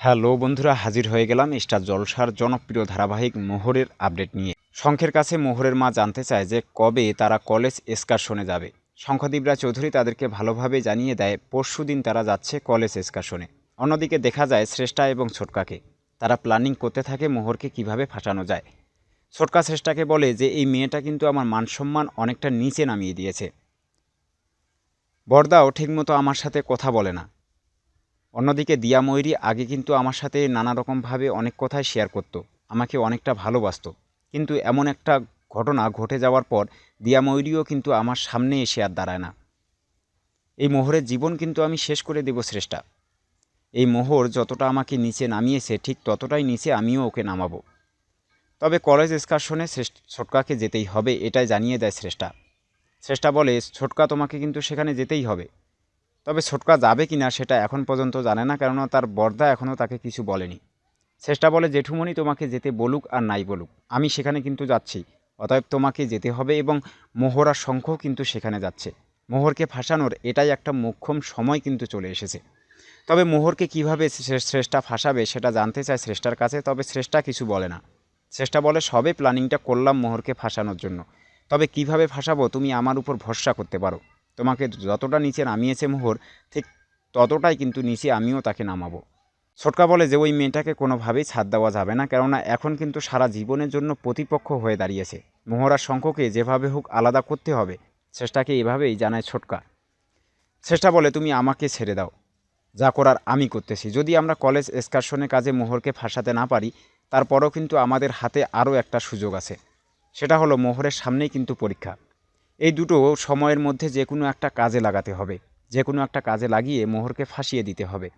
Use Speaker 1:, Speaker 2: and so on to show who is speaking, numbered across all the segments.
Speaker 1: Hello বন্ধুরা, হাজির হয়ে গেলাম স্টার জলসার জনপ্রিয় ধারাবাহিক মোহরের আপডেট নিয়ে। শঙ্খের কাছে মোহরের মা জানতে চায় যে কবে তারা কলেজ এক্সকারশনে যাবে। শঙ্খদীপরা চৌধুরী তাদেরকে ভালোভাবে জানিয়ে দেয় পরশুদিন তারা যাচ্ছে কলেজ এক্সকারশনে। অন্যদিকে দেখা যায় শ্রেষ্ঠা এবং ছোটকাকে। তারা প্ল্যানিং করতে থাকে মোহরকে কিভাবে ফাঁসানো যায়। ছোটকা শ্রেষ্ঠাকে বলে যে এই মেয়েটা কিন্তু আমার মানসম্মান অনেকটা নিচে নামিয়ে দিয়েছে। বরদাও ঠিকমতো আমার সাথে কথা বলে না। অন্যদিকে দিয়া ময়ূরী আগে কিন্তু আমার সাথে নানা রকমভাবে অনেক কথাই শেয়ার করতো, আমাকে অনেকটা ভালোবাসতো। কিন্তু এমন একটা ঘটনা ঘটে যাওয়ার পর দিয়া ময়ূরীও কিন্তু আমার সামনে এসে আর দাঁড়ায় না। এই মোহরের জীবন কিন্তু আমি শেষ করে দেব শ্রেষ্ঠা। এই মোহর যতটা আমাকে নিচে নামিয়েছে ঠিক ততটাই নিচে আমিও ওকে নামাবো। তবে কলেজ এক্সকারশনে ছোটকাকে যেতেই হবে এটাই জানিয়ে দেয় শ্রেষ্ঠা। শ্রেষ্ঠা বলে, ছোটকা তোমাকে কিন্তু সেখানে যেতেই হবে। তবে ছোটকা যাবে কিনা সেটা এখন পর্যন্ত জানে না, কেননা তার বর্দা এখনও তাকে কিছু বলেনি। শ্রেষ্ঠা বলে, জেঠুমণি তোমাকে যেতে বলুক আর নাই বলুক, আমি সেখানে কিন্তু যাচ্ছি। অতএব তোমাকে যেতে হবে এবং মোহর আর শঙ্খও কিন্তু সেখানে যাচ্ছে। মোহরকে ফাঁসানোর এটাই একটা মোক্ষম সময় কিন্তু চলে এসেছে। তবে মোহরকে কিভাবে শ্রেষ্ঠা ফাঁসাবে সেটা জানতে চায় শ্রেষ্ঠার কাছে। তবে শ্রেষ্ঠা কিছু বলে না। শ্রেষ্ঠা বলে, সবে প্ল্যানিংটা করলাম মোহরকে ফাঁসানোর জন্য। তবে কিভাবে ফাঁসাবো তুমি আমার উপর ভরসা করতে পারো। তোমাকে যতটা নিচে নামিয়েছে মোহর, ঠিক ততটাই কিন্তু নিচে আমিও তাকে নামাবো। ছোটকা বলে যে ওই মেয়েটাকে কোনোভাবেই ছাড় দেওয়া যাবে না, কেননা এখন কিন্তু সারা জীবনের জন্য প্রতিপক্ষ হয়ে দাঁড়িয়েছে। মোহর আর শঙ্খকে যেভাবে হোক আলাদা করতে হবে। শ্রেষ্ঠাকে এভাবেই জানায় ছোটকা। শ্রেষ্ঠা বলে, তুমি আমাকে ছেড়ে দাও, যা করার আমি করতেছি। যদি আমরা কলেজ এক্সকারশনের কাজে মোহরকে ফাঁসাতে না পারি, তারপরও কিন্তু আমাদের হাতে আরও একটা সুযোগ আছে। সেটা হলো মোহরের সামনেই কিন্তু পরীক্ষা। এই দুটো সময়ের মধ্যে যে কোনো একটা কাজে লাগাতে হবে। যে কোনো একটা কাজে লাগিয়ে মোহরকে ফাঁসিয়ে দিতে হবে।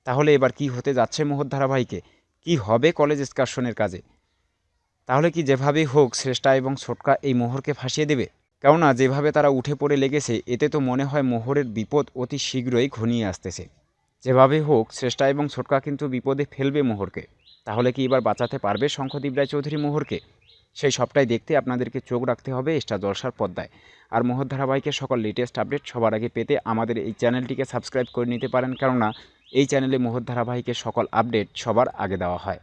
Speaker 1: তাহলে এবার কি হতে যাচ্ছে মোহর ধারাবাহিকে, কি হবে কলেজ এক্সকারশনের কাজে? তাহলে কি যেভাবেই হোক শ্রেষ্ঠা এবং ছোটকা এই মোহরকে ফাঁসিয়ে দেবে? কেননা যেভাবে তারা উঠে পড়ে লেগেছে, এতে তো মনে হয় মোহরের বিপদ অতি শীঘ্রই ঘনিয়ে আসতেছে। যেভাবেই হোক শ্রেষ্ঠা এবং ছোটকা কিন্তু বিপদে ফেলবে মোহরকে। তাহলে কি এবার বাঁচাতে পারবে শঙ্খদীপ রায়চৌধুরী মোহরকে? সেই সবটাই দেখতে আপনাদেরকে চোখ রাখতে হবে স্টার জলসার পর্দায়। আর মোহর ধারাবাহিকের সকল লেটেস্ট আপডেট সবার আগে পেতে আমাদের এই চ্যানেলটিকে সাবস্ক্রাইব করে নিতে পারেন, কেননা এই চ্যানেলে মোহর ধারাবাহিকের সকল আপডেট সবার আগে দেওয়া হয়।